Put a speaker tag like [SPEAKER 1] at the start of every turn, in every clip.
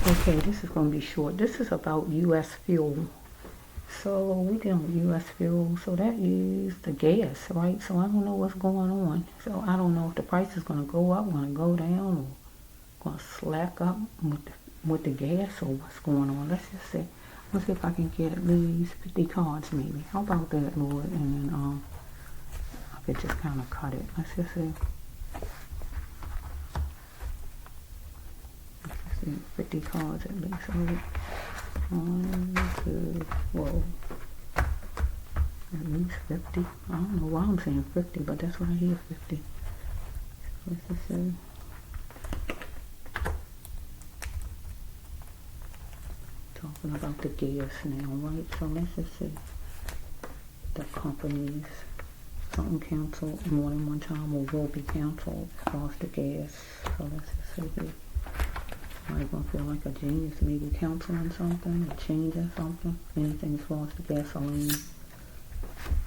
[SPEAKER 1] Okay, this is going to be short. This is about US.Fuel. So we dealing with US.Fuel. So that is the gas, right? So I don't know what's going on. So I don't know if the price is going to go up, going to go down, or going to slack up with the gas, or what's going on. Let's just see. Let's see if I can get at least 50 cards maybe. How about that, Lord? And then I could just kind of cut it. Let's just see. 50 cards at least. Right? 1, 2, whoa. At least 50. I don't know why I'm saying 50, but that's what I hear, 50. Let's just see. Talking about the gas now, right? So let's just see. The companies, something canceled more than one time or will be canceled as far as the gas. So let's just see here. I'm gonna feel like a genius, maybe canceling something or changing something. Anything as far as the gasoline.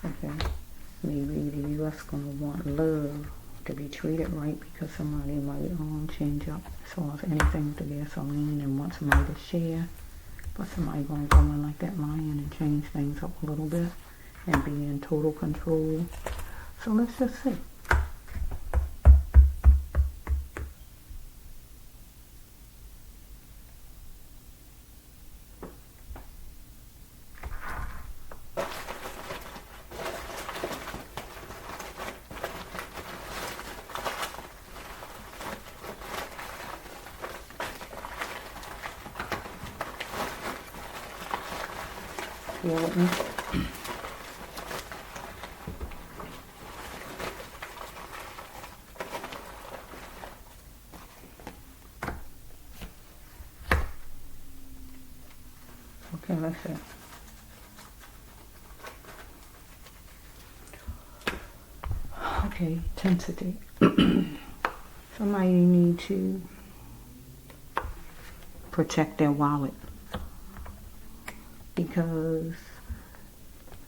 [SPEAKER 1] Okay. Maybe the US gonna want love to be treated right because somebody might change up as far as anything with the gasoline and want somebody to share. But somebody gonna go in like that lion and change things up a little bit and be in total control. So let's just see. Bear with me. Okay, let's see. Okay, intensity. Somebody need to protect their wallet because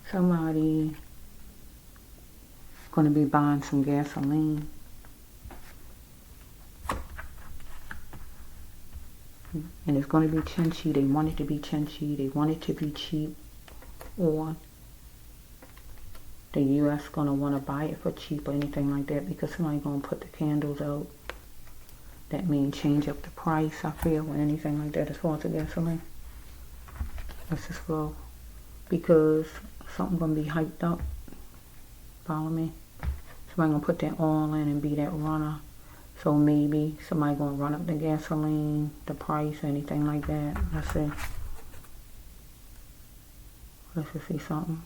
[SPEAKER 1] somebody going to be buying some gasoline. And it's going to be chinchy. They want it to be chinchy. They want it to be cheap. Or the US going to want to buy it for cheap or anything like that because somebody going to put the candles out. That means change up the price, I feel, or anything like that as far as the gasoline. Let's just go. Because something going to be hyped up. Follow me? Somebody going to put that oil in and be that runner. So maybe somebody going to run up the gasoline, the price, anything like that. Let's see. Let's just see something.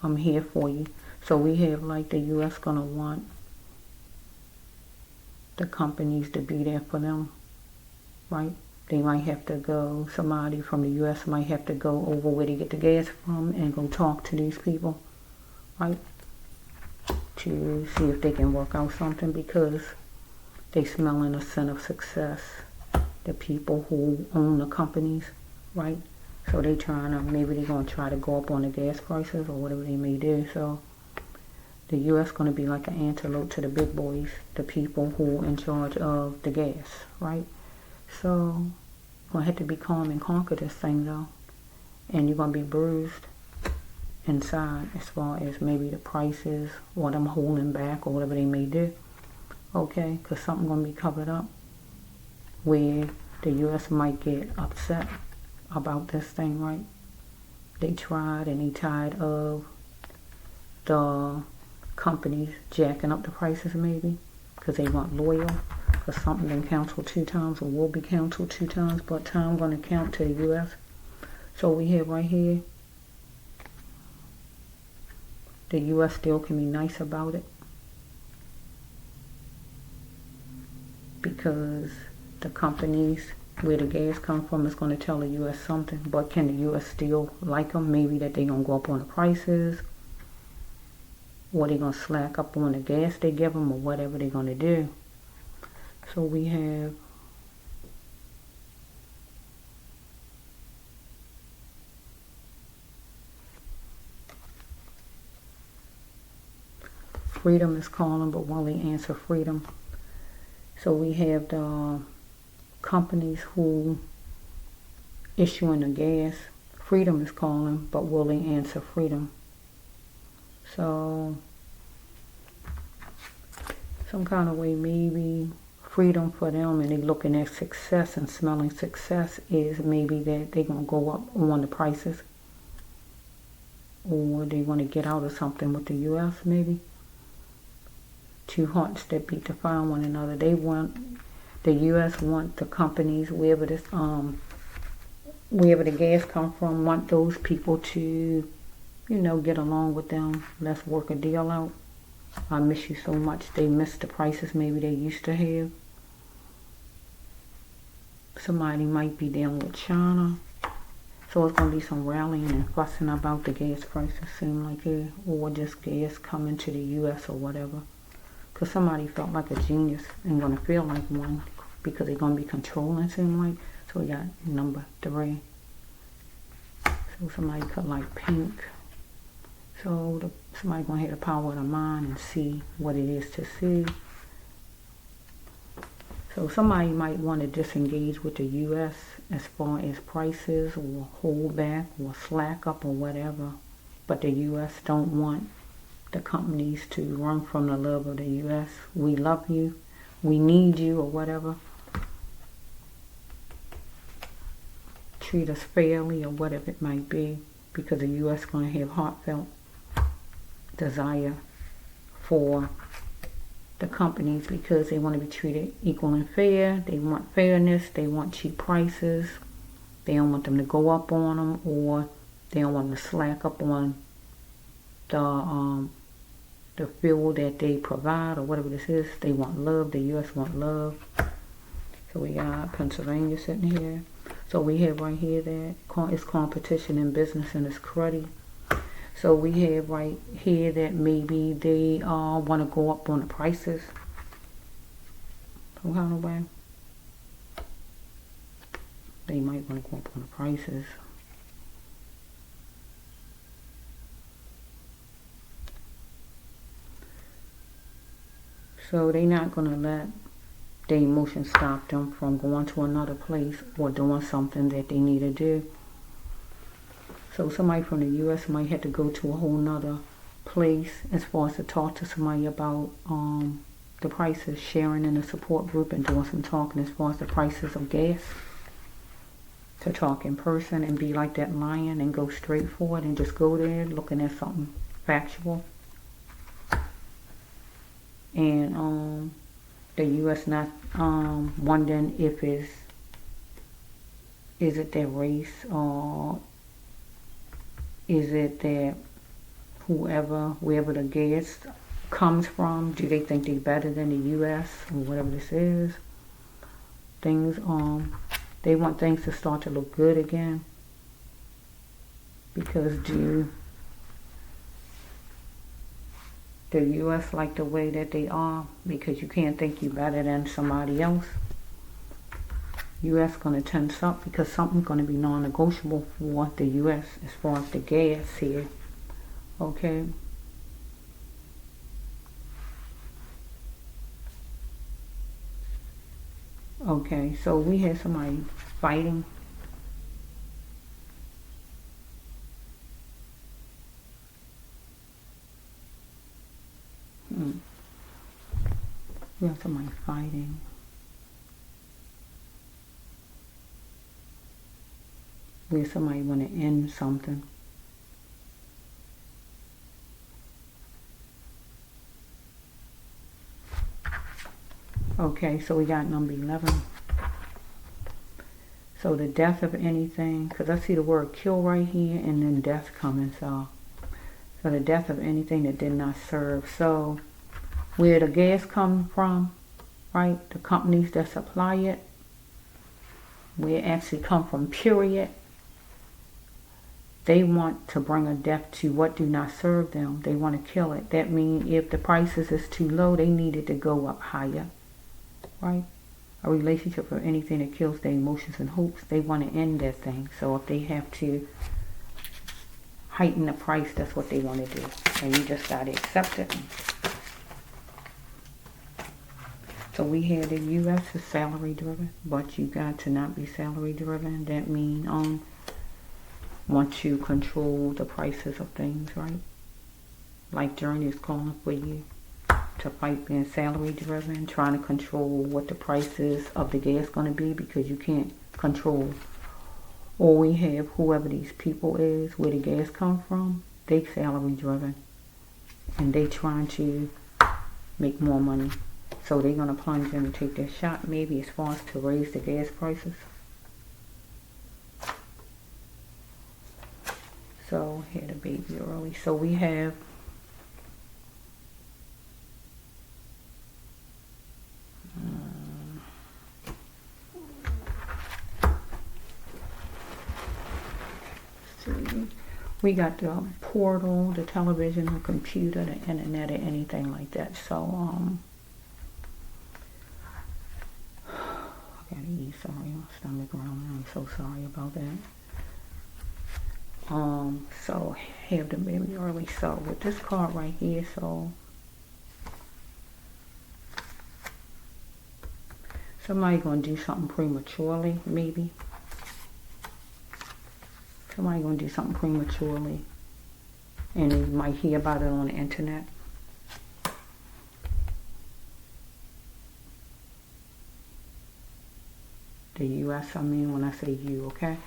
[SPEAKER 1] I'm here for you. So we have like the US going to want the companies to be there for them, right? They might have to go, somebody from the US might have to go over where they get the gas from and go talk to these people, right? To see if they can work out something because they smelling a scent of success. The people who own the companies, right? So they trying to, maybe they're going to try to go up on the gas prices or whatever they may do. So the US going to be like an antelope to the big boys, the people who are in charge of the gas, right? So you're going to have to be calm and conquer this thing though. And you're going to be bruised inside as far as maybe the prices or them holding back or whatever they may do. Okay, because something going to be covered up where the US might get upset about this thing, right? They tried and they tired of the companies jacking up the prices maybe because they want loyal because something been canceled 2 times or will be canceled 2 times, but time going to count to the US. So we have right here the US still can be nice about it because the companies where the gas comes from is going to tell the US something, but can the US still like them? Maybe that they going to go up on the prices or they going to slack up on the gas they give them or whatever they're going to do. So we have freedom is calling, but while they answer freedom. So we have the companies who issuing the gas. Freedom is calling, but will they answer freedom? So some kind of way, maybe freedom for them, and they looking at success and smelling success is maybe that they're going to go up on the prices, or they want to get out of something with the U.S. maybe. Two hearts that beat to find one another. They want, the U.S. want the companies, wherever the gas come from, want those people to, get along with them. Let's work a deal out. I miss you so much. They miss the prices maybe they used to have. Somebody might be dealing with China. So it's going to be some rallying and fussing about the gas prices, seem like it, or just gas coming to the U.S. or whatever. Because somebody felt like a genius and going to feel like one because they're going to be controlling, seem like. So we got number 3. So somebody could like pink. So somebody going to have the power of the mind and see what it is to see. So somebody might want to disengage with the U.S. as far as prices, or hold back or slack up or whatever. But the U.S. don't want the companies to run from the love of the U.S. We love you, we need you, or whatever. Treat us fairly or whatever it might be, because the U.S. is going to have heartfelt desire for the companies, because they want to be treated equal and fair. They want fairness. They want cheap prices. They don't want them to go up on them, or they don't want them to slack up on the fuel that they provide, or whatever this is. They want love. The U.S. want love. So we got Pennsylvania sitting here. So we have right here that it's competition in business and it's cruddy. So we have right here that maybe they want to go up on the prices. So how do I? They might want to go up on the prices. So they're not going to let their emotions stop them from going to another place or doing something that they need to do. So somebody from the U.S. might have to go to a whole nother place as far as to talk to somebody about the prices, sharing in a support group and doing some talking as far as the prices of gas. To talk in person and be like that lion and go straight for it and just go there looking at something factual. And the U.S. not wondering if is it their race, or is it that wherever the gas comes from, do they think they're better than the U.S. or whatever this is? Things, they want things to start to look good again, because do the U.S. like the way that they are? Because you can't think you're better than somebody else. U.S. going to tense up because something's going to be non-negotiable for the U.S. as far as the gas here. Okay. Okay, so we had somebody fighting. We have somebody fighting. Where somebody want to end something. Okay, so we got number 11. So the death of anything, because I see the word kill right here and then death coming. So the death of anything that did not serve. So where the gas come from, right? The companies that supply it, where it actually come from, period. They want to bring a death to what do not serve them. They want to kill it. That means if the prices is too low, they need it to go up higher, right? A relationship or anything that kills their emotions and hopes, they want to end that thing. So if they have to heighten the price, that's what they want to do. And you just got to accept it. So we had the U.S. is salary driven, but you got to not be salary driven. That means once you control the prices of things, right? Like Journey is calling for you to fight being salary driven, trying to control what the prices of the gas going to be, because you can't control. Or we have whoever these people is, where the gas come from, they salary driven, and they trying to make more money. So they're going to plunge in and take their shot, maybe as far as to raise the gas prices. So had a baby early. So we have we got the portal, the television, the computer, the internet, or anything like that. So I gotta eat. Sorry, my stomach growling. I'm so sorry about that. So have the baby early. So with this card right here, so somebody gonna do something prematurely, maybe. Somebody gonna do something prematurely, and you might hear about it on the internet. The U.S., I mean, when I say you, okay?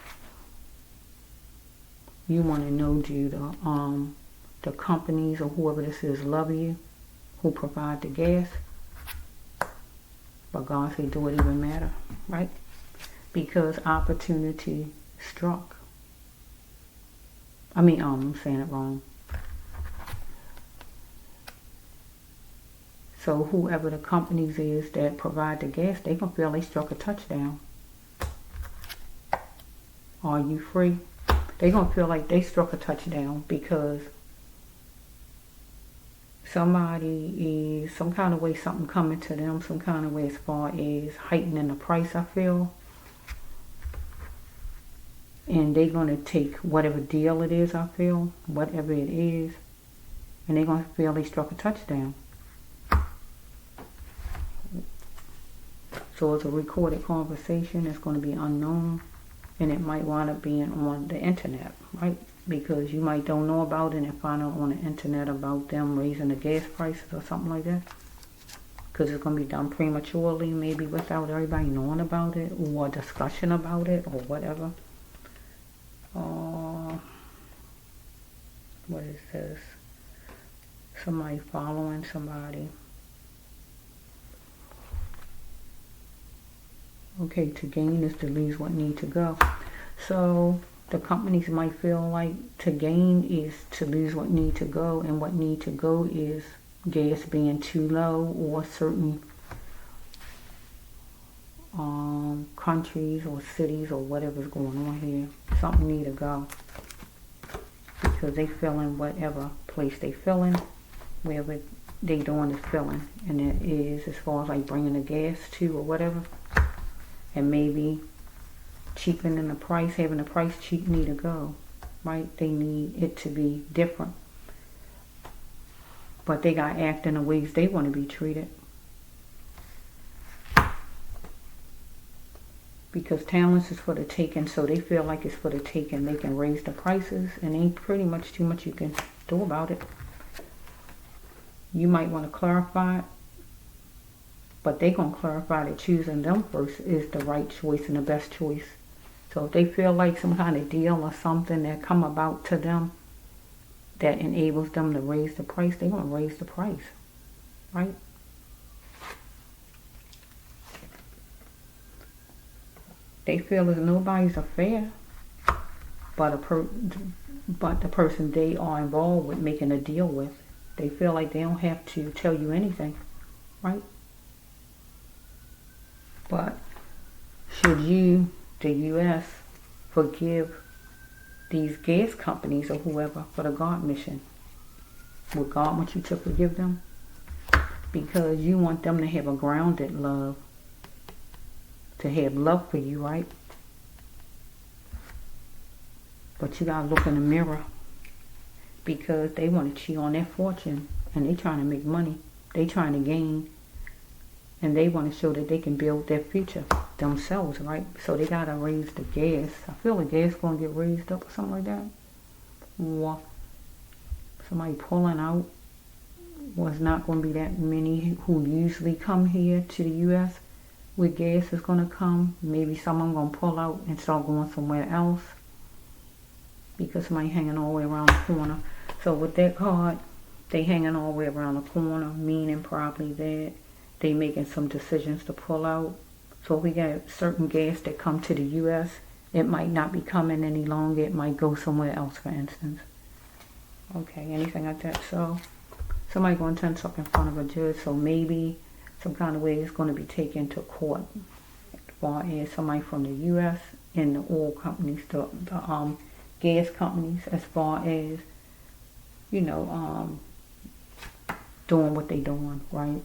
[SPEAKER 1] You want to know, do the companies or whoever this is love you, who provide the gas? But God said, do it even matter, right? Because opportunity struck. I mean, I'm saying it wrong. So whoever the companies is that provide the gas, they gonna feel they struck a touchdown. Are you free? They gonna feel like they struck a touchdown, because somebody is some kind of way, something coming to them, some kind of way as far as heightening the price, I feel. And they're gonna take whatever deal it is, I feel, whatever it is, and they're gonna feel they struck a touchdown. So it's a recorded conversation that's going to be unknown, and it might wind up being on the internet, right? Because you might don't know about it and find out on the internet about them raising the gas prices or something like that. Because it's going to be done prematurely, maybe without everybody knowing about it, or discussion about it, or whatever. What is this? Somebody following somebody. Okay, to gain is to lose what need to go. So the companies might feel like to gain is to lose what need to go, and what need to go is gas being too low, or certain countries or cities or whatever's going on here. Something need to go. Because they feeling whatever place they feeling, wherever they doing is feeling. And it is as far as like bringing the gas to or whatever. And maybe cheapening the price, having the price cheap need to go, right? They need it to be different. But they got to act in the ways they want to be treated. Because talents is for the taking, so they feel like it's for the taking. They can raise the prices, and ain't pretty much too much you can do about it. You might want to clarify it. But they going to clarify that choosing them first is the right choice and the best choice. So if they feel like some kind of deal or something that come about to them that enables them to raise the price, they're going to raise the price, right? They feel as nobody's affair but the person they are involved with making a deal with. They feel like they don't have to tell you anything, right? But should you, the U.S., forgive these gas companies or whoever for the God mission? Would God want you to forgive them? Because you want them to have a grounded love, to have love for you, right? But you gotta look in the mirror, because they want to cheat on their fortune, and they trying to make money. They trying to gain. and they want to show that they can build their future themselves, right? So they gotta raise the gas. I feel the gas gonna get raised up or something like that. Or somebody pulling out. Was not going to be that many who usually come here to the U.S. where gas is going to come. Maybe someone going to pull out and start going somewhere else because somebody hanging all the way around the corner. So with that card, they hanging all the way around the corner, meaning probably that they making some decisions to pull out. So if we got certain gas that come to the U.S., it might not be coming any longer. It might go somewhere else, for instance. Okay, anything like that. So somebody going to turn something in front of a judge, so maybe some kind of way it's going to be taken to court. As far as somebody from the U.S. and the oil companies, the gas companies, as far as, you know, doing what they doing, right?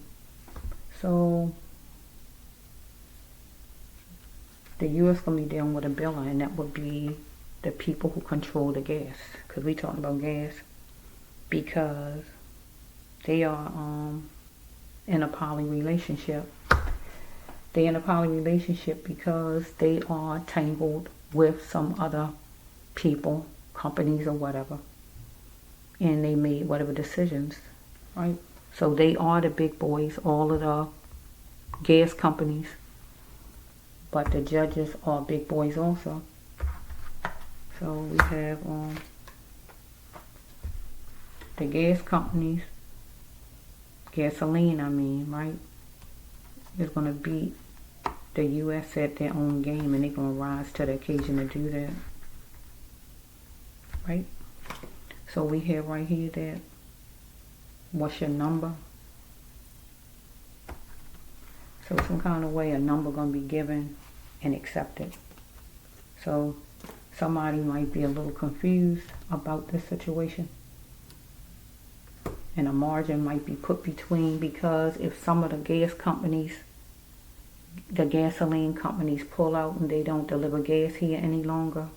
[SPEAKER 1] So the U.S. going to be dealing with a bill, and that would be the people who control the gas, because we talking about gas, because they are in a poly relationship. They're in a poly relationship because they are tangled with some other people, companies or whatever. And they made whatever decisions, right? So they are the big boys, all of the gas companies. But the judges are big boys also. So we have the gas companies, gasoline, I mean, right, is going to beat the U.S. at their own game, and they're going to rise to the occasion to do that, right? So we have right here that, what's your number? So some kind of way a number going to be given and accepted. So somebody might be a little confused about this situation, and a margin might be put between, because if some of the gas companies, the gasoline companies pull out and they don't deliver gas here any longer,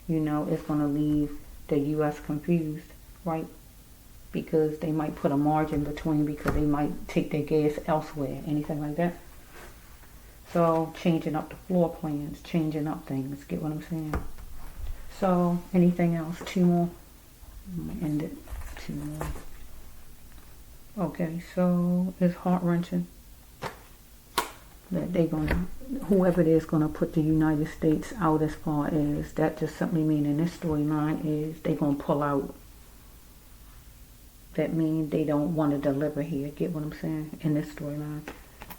[SPEAKER 1] you know, it's going to leave the U.S. confused, right? Because they might put a margin between, because they might take their gas elsewhere, anything like that. So changing up the floor plans, changing up things, get what I'm saying? So anything else? Two more. I'm going to end it. Two more. Okay, so it's heart-wrenching that they're going to, whoever it is going to put the United States out, as far as that, just simply meaning this storyline is they're going to pull out. That means they don't want to deliver here, get what I'm saying, in this storyline.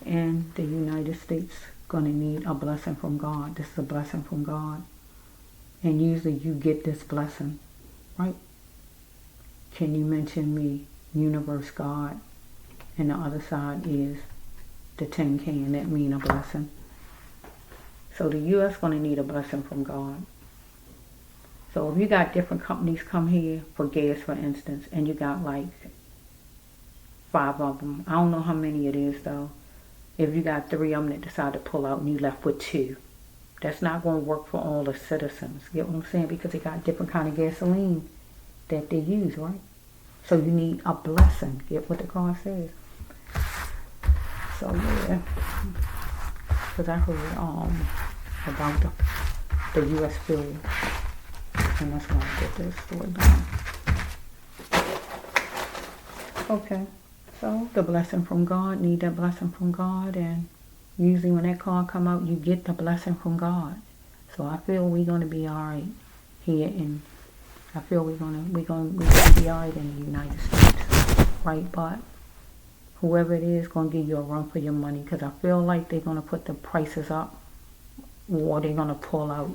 [SPEAKER 1] And the United States going to need a blessing from God. This is a blessing from God. And usually you get this blessing, right? Can you mention me? Universe, God, and the other side is the tin can. That mean a blessing. So the U.S. going to need a blessing from God. So if you got different companies come here for gas, for instance, and you got like 5 of them, I don't know how many it is though. If you got 3 of them that decide to pull out and you left with 2, that's not going to work for all the citizens. Get what I'm saying? Because they got different kind of gasoline that they use, right? So you need a blessing. Get what the card says. So yeah, because I heard about the US.Fuel, and that's why I get this story down. Okay, so the blessing from God, need that blessing from God, and usually when that card come out, you get the blessing from God. So I feel we're gonna be all right here in. I feel we're gonna be alright in the United States, right? But whoever it is gonna give you a run for your money, because I feel like they're gonna put the prices up, or they're gonna pull out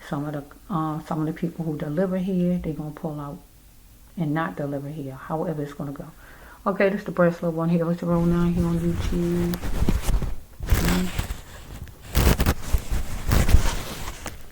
[SPEAKER 1] some of the people who deliver here. They're gonna pull out and not deliver here. However it's gonna go. Okay, this is the Breast Love One here. It's the Roll 9 here on YouTube.